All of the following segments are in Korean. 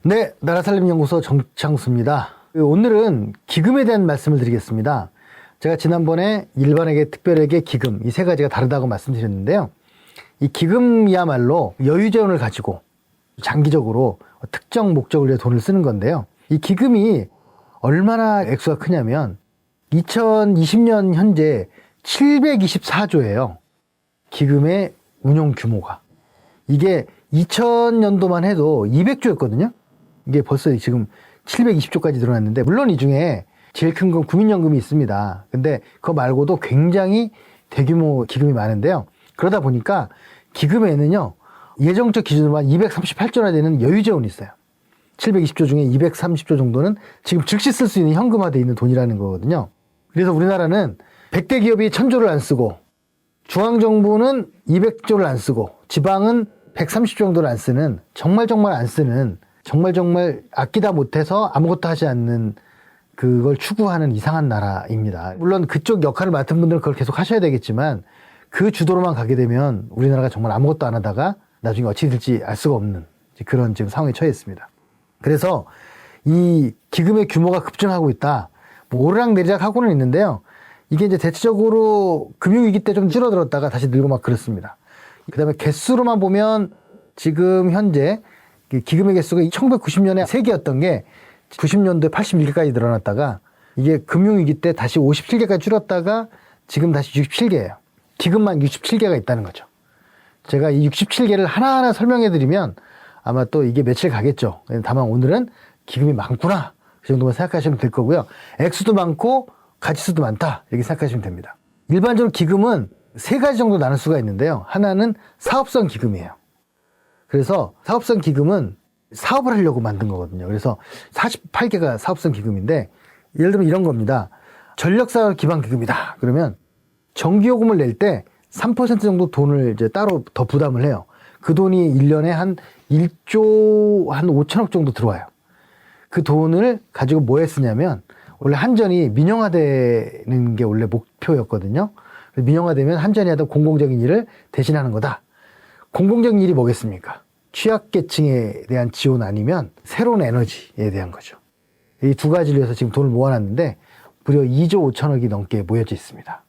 네, 나라살림연구소 정창수입니다. 오늘은 기금에 대한 말씀을 드리겠습니다. 제가 지난번에 일반에게, 특별에게, 기금 이 세 가지가 다르다고 말씀드렸는데요. 이 기금이야말로 여유재원을 가지고 장기적으로 특정 목적을 위해 돈을 쓰는 건데요. 이 기금이 얼마나 액수가 크냐면 2020년 현재 724조예요. 기금의 운용 규모가. 이게 2000년도만 해도 200조였거든요. 이게 벌써 지금 720조까지 늘어났는데, 물론 이 중에 제일 큰 건 국민연금이 있습니다. 근데 그거 말고도 굉장히 대규모 기금이 많은데요. 그러다 보니까 기금에는요, 예정적 기준으로만 238조나 되는 여유재원이 있어요. 720조 중에 230조 정도는 지금 즉시 쓸 수 있는 현금화되어 있는 돈이라는 거거든요. 그래서 우리나라는 100대 기업이 1000조를 안 쓰고, 중앙정부는 200조를 안 쓰고, 지방은 130조 정도를 안 쓰는, 정말 안 쓰는, 정말 아끼다 못해서 아무것도 하지 않는, 그걸 추구하는 이상한 나라입니다. 물론 그쪽 역할을 맡은 분들은 그걸 계속 하셔야 되겠지만, 그 주도로만 가게 되면 우리나라가 정말 아무것도 안 하다가 나중에 어찌 될지 알 수가 없는 그런 지금 상황에 처해 있습니다. 그래서 이 기금의 규모가 급증하고 있다. 뭐 오르락내리락 하고는 있는데요. 이게 이제 대체적으로 금융위기 때 좀 줄어들었다가 다시 늘고 막 그렇습니다. 그 다음에 개수로만 보면 지금 현재 기금의 개수가 1990년에 3개였던 게 90년도에 81개까지 늘어났다가, 이게 금융위기 때 다시 57개까지 줄었다가 지금 다시 67개예요. 기금만 67개가 있다는 거죠. 제가 이 67개를 하나하나 설명해 드리면 아마 또 이게 며칠 가겠죠. 다만 오늘은 기금이 많구나, 그 정도만 생각하시면 될 거고요. 액수도 많고 가지수도 많다, 이렇게 생각하시면 됩니다. 일반적으로 기금은 3가지 정도 나눌 수가 있는데요. 하나는 사업성 기금이에요. 그래서 사업성 기금은 사업을 하려고 만든 거거든요. 그래서 48개가 사업성 기금인데, 예를 들면 이런 겁니다. 전력사업 기반 기금이다. 그러면 전기요금을 낼 때 3% 정도 돈을 이제 따로 더 부담을 해요. 그 돈이 1년에 한 1조 한 5천억 정도 들어와요. 그 돈을 가지고 뭐에 쓰냐면, 원래 한전이 민영화되는 게 원래 목표였거든요. 민영화되면 한전이 하던 공공적인 일을 대신하는 거다. 공공적인 일이 뭐겠습니까? 취약계층에 대한 지원 아니면 새로운 에너지에 대한 거죠. 이 두 가지를 위해서 지금 돈을 모아놨는데 무려 2조 5천억이 넘게 모여져 있습니다.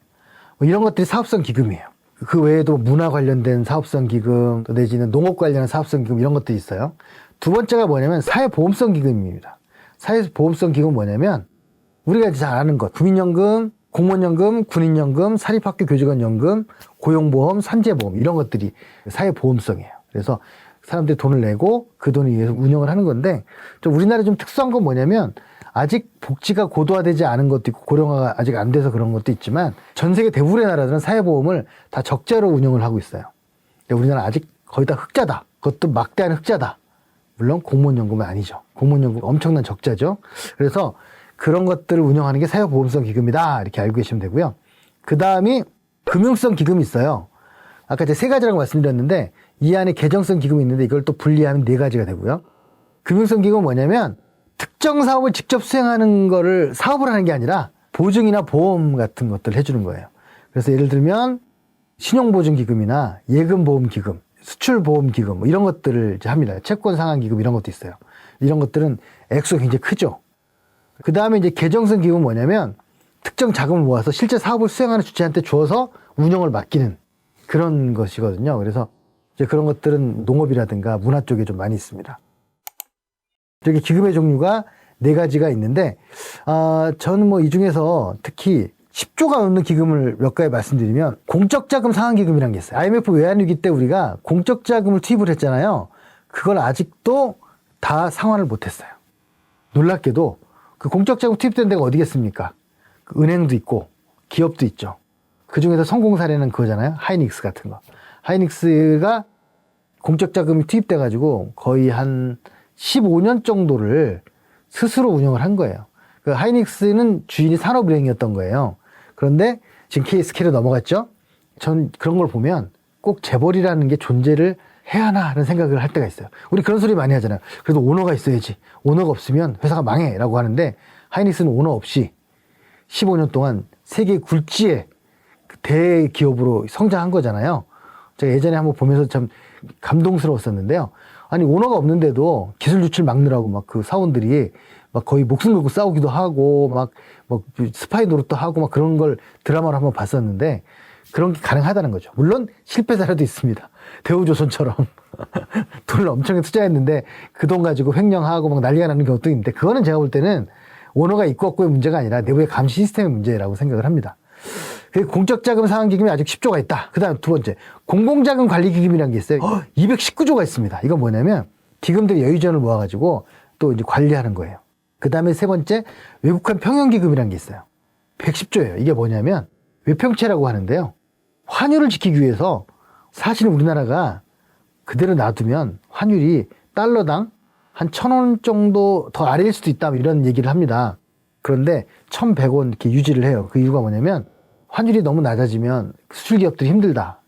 이런 것들이 사업성 기금이에요. 그 외에도 문화 관련된 사업성 기금, 또 내지는 농업 관련한 사업성 기금, 이런 것들이 있어요. 두 번째가 뭐냐면 사회보험성 기금입니다. 사회보험성 기금은 뭐냐면 우리가 잘 아는 것, 국민연금, 공무원연금, 군인연금, 사립학교 교직원연금, 고용보험, 산재보험, 이런 것들이 사회보험성이에요. 그래서 사람들이 돈을 내고 그 돈을 위해서 운영을 하는 건데, 좀 우리나라 좀 특수한 건 뭐냐면 아직 복지가 고도화되지 않은 것도 있고 고령화가 아직 안 돼서 그런 것도 있지만, 전 세계 대부분의 나라들은 사회보험을 다 적자로 운영을 하고 있어요. 우리나라는 아직 거의 다 흑자다. 그것도 막대한 흑자다. 물론 공무원연금은 아니죠. 공무원연금 엄청난 적자죠. 그래서 그런 것들을 운영하는 게 사회보험성 기금이다, 이렇게 알고 계시면 되고요. 그 다음이 금융성 기금이 있어요. 아까 제가 3가지라고 말씀드렸는데 이 안에 계정성 기금이 있는데 이걸 또 분리하면 4가지가 되고요. 금융성 기금은 뭐냐면 특정 사업을 직접 수행하는 거를 사업을 하는 게 아니라 보증이나 보험 같은 것들을 해주는 거예요. 그래서 예를 들면 신용보증기금이나 예금보험기금, 수출보험기금, 뭐 이런 것들을 이제 합니다. 채권상환기금, 이런 것도 있어요. 이런 것들은 액수가 굉장히 크죠. 그 다음에 이제 계정성 기금은 뭐냐면 특정 자금을 모아서 실제 사업을 수행하는 주체한테 주어서 운영을 맡기는 그런 것이거든요. 그래서 이제 그런 것들은 농업이라든가 문화 쪽에 좀 많이 있습니다. 이렇게 기금의 종류가 4가지가 있는데, 저는 뭐 이 중에서 특히 10조가 넘는 기금을 몇 가지 말씀드리면, 공적자금 상환기금이라는 게 있어요. IMF 외환위기 때 우리가 공적자금을 투입을 했잖아요. 그걸 아직도 다 상환을 못했어요. 놀랍게도 그 공적자금 투입된 데가 어디겠습니까? 그 은행도 있고 기업도 있죠. 그 중에서 성공 사례는 그거잖아요. 하이닉스 같은 거. 하이닉스가 공적자금이 투입돼가지고 거의 한 15년 정도를 스스로 운영을 한 거예요. 그 하이닉스는 주인이 산업은행이었던 거예요. 그런데 지금 KSK로 넘어갔죠. 전 그런 걸 보면 꼭 재벌이라는 게 존재를 해야 하나 하는 생각을 할 때가 있어요. 우리 그런 소리 많이 하잖아요. 그래도 오너가 있어야지. 오너가 없으면 회사가 망해 라고 하는데, 하이닉스는 오너 없이 15년 동안 세계 굴지의 대기업으로 성장한 거잖아요. 제가 예전에 한번 보면서 참 감동스러웠었는데요. 아니 오너가 없는데도 기술 유출 막느라고 막 그 사원들이 막 거의 목숨 걸고 싸우기도 하고 막 스파이 노릇도 하고 막 그런 걸 드라마로 한번 봤었는데 그런 게 가능하다는 거죠. 물론 실패 사례도 있습니다. 대우조선처럼 돈을 엄청 투자했는데 그 돈 가지고 횡령하고 막 난리가 나는 경우도 있는데 그거는 제가 볼 때는 오너가 있고 없고의 문제가 아니라 내부의 감시 시스템의 문제라고 생각을 합니다. 공적자금 상환기금이 아직 10조가 있다. 그 다음 두 번째, 공공자금관리기금이라는 게 있어요. 219조가 있습니다. 이건 뭐냐면 기금들이 여유전을 모아가지고 또 이제 관리하는 거예요. 그 다음에 세 번째, 외국환 평형기금이라는 게 있어요. 110조예요. 이게 뭐냐면 외평채라고 하는데요. 환율을 지키기 위해서 사실 우리나라가 그대로 놔두면 환율이 달러당 한 1,000원 정도 더 아래일 수도 있다 이런 얘기를 합니다. 그런데 1,100원 이렇게 유지를 해요. 그 이유가 뭐냐면 환율이 너무 낮아지면 수출기업들이 힘들다.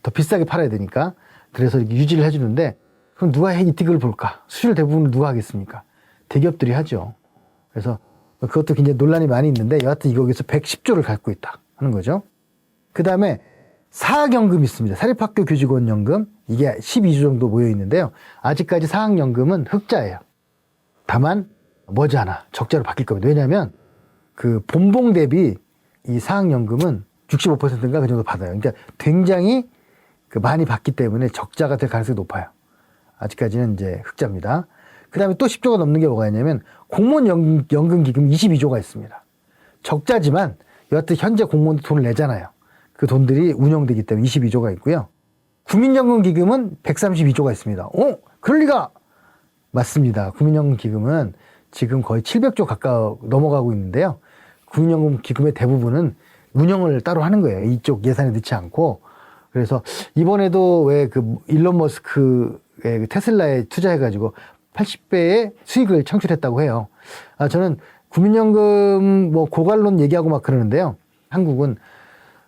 더 비싸게 팔아야 되니까. 그래서 이렇게 유지를 해주는데 그럼 누가 이득을 볼까? 수출 대부분 누가 하겠습니까? 대기업들이 하죠. 그래서 그것도 굉장히 논란이 많이 있는데 여하튼 여기서 110조를 갖고 있다 하는 거죠. 그 다음에 사학연금 있습니다. 사립학교 교직원연금. 이게 12조 정도 모여 있는데요. 아직까지 사학연금은 흑자예요. 다만 머지않아 적자로 바뀔 겁니다. 왜냐하면 그 본봉 대비 이 사학연금은 65%인가 그 정도 받아요. 그러니까 굉장히 많이 받기 때문에 적자가 될 가능성이 높아요. 아직까지는 이제 흑자입니다. 그 다음에 또 10조가 넘는 게 뭐가 있냐면 공무원 연금 기금 22조가 있습니다. 적자지만 여하튼 현재 공무원들 돈을 내잖아요. 그 돈들이 운영되기 때문에 22조가 있고요. 국민연금기금은 132조가 있습니다. 그럴 리가? 맞습니다. 국민연금기금은 지금 거의 700조 가까워 넘어가고 있는데요. 국민연금기금의 대부분은 운영을 따로 하는 거예요. 이쪽 예산에 넣지 않고. 그래서 이번에도 왜 그 일론 머스크의 그 테슬라에 투자해가지고 80배의 수익을 창출했다고 해요. 저는 국민연금 뭐 고갈론 얘기하고 막 그러는데요. 한국은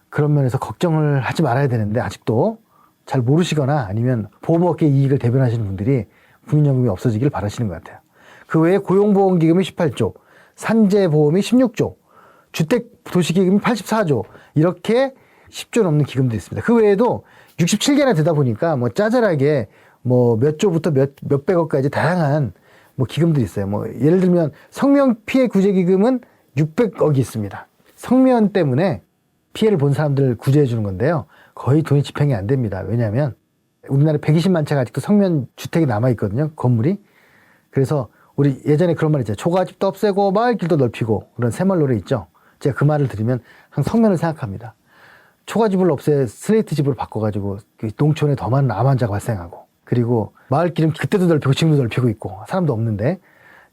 그런 면에서 걱정을 하지 말아야 되는데 아직도 잘 모르시거나 아니면 보험업계 이익을 대변하시는 분들이 국민연금이 없어지길 바라시는 것 같아요. 그 외에 고용보험기금이 18조, 산재보험이 16조, 주택도시기금이 84조 이렇게 10조 넘는 기금들이 있습니다. 그 외에도 67개나 되다 보니까 뭐 짜잘하게 뭐 몇 조부터 몇백억까지 다양한 뭐 기금들이 있어요. 뭐 예를 들면 성면 피해 구제 기금은 600억이 있습니다. 성면 때문에 피해를 본 사람들을 구제해 주는 건데요. 거의 돈이 집행이 안 됩니다. 왜냐하면 우리나라에 120만 채가 아직도 성면 주택이 남아 있거든요. 건물이. 그래서 우리 예전에 그런 말 있잖아요. 초가집도 없애고 마을길도 넓히고 그런 새마을 노래 있죠. 제가 그 말을 들으면 항상 성면을 생각합니다. 초가집을 없애 슬레이트 집으로 바꿔가지고 농촌에 더 많은 암 환자가 발생하고 그리고 마을길은 그때도 넓히고 지금도 넓히고 있고 사람도 없는데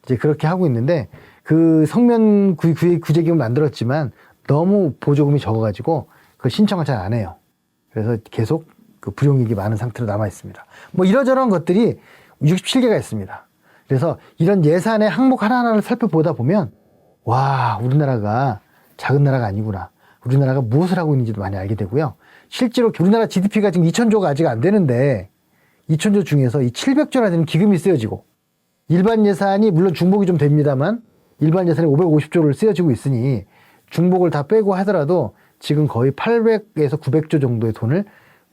이제 그렇게 하고 있는데 그 성면 구제기금 만들었지만 너무 보조금이 적어가지고 그걸 신청을 잘 안 해요. 그래서 계속 그 불용익이 많은 상태로 남아 있습니다. 뭐 이러저러한 것들이 67개가 있습니다. 그래서 이런 예산의 항목 하나하나를 살펴보다 보면 와 우리나라가 작은 나라가 아니구나. 우리나라가 무엇을 하고 있는지도 많이 알게 되고요. 실제로 우리나라 GDP가 지금 2,000조가 아직 안 되는데 2,000조 중에서 이 700조나 되는 기금이 쓰여지고 일반 예산이 물론 중복이 좀 됩니다만 일반 예산이 550조를 쓰여지고 있으니 중복을 다 빼고 하더라도 지금 거의 800에서 900조 정도의 돈을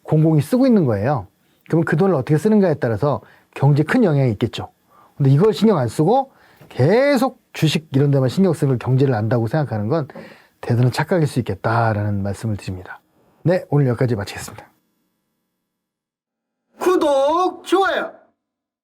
공공이 쓰고 있는 거예요. 그러면 그 돈을 어떻게 쓰는가에 따라서 경제에 큰 영향이 있겠죠. 근데 이걸 신경 안 쓰고 계속 주식 이런 데만 신경 쓰는 경제를 안다고 생각하는 건 대단한 착각일 수 있겠다라는 말씀을 드립니다. 네, 오늘 여기까지 마치겠습니다. 구독, 좋아요!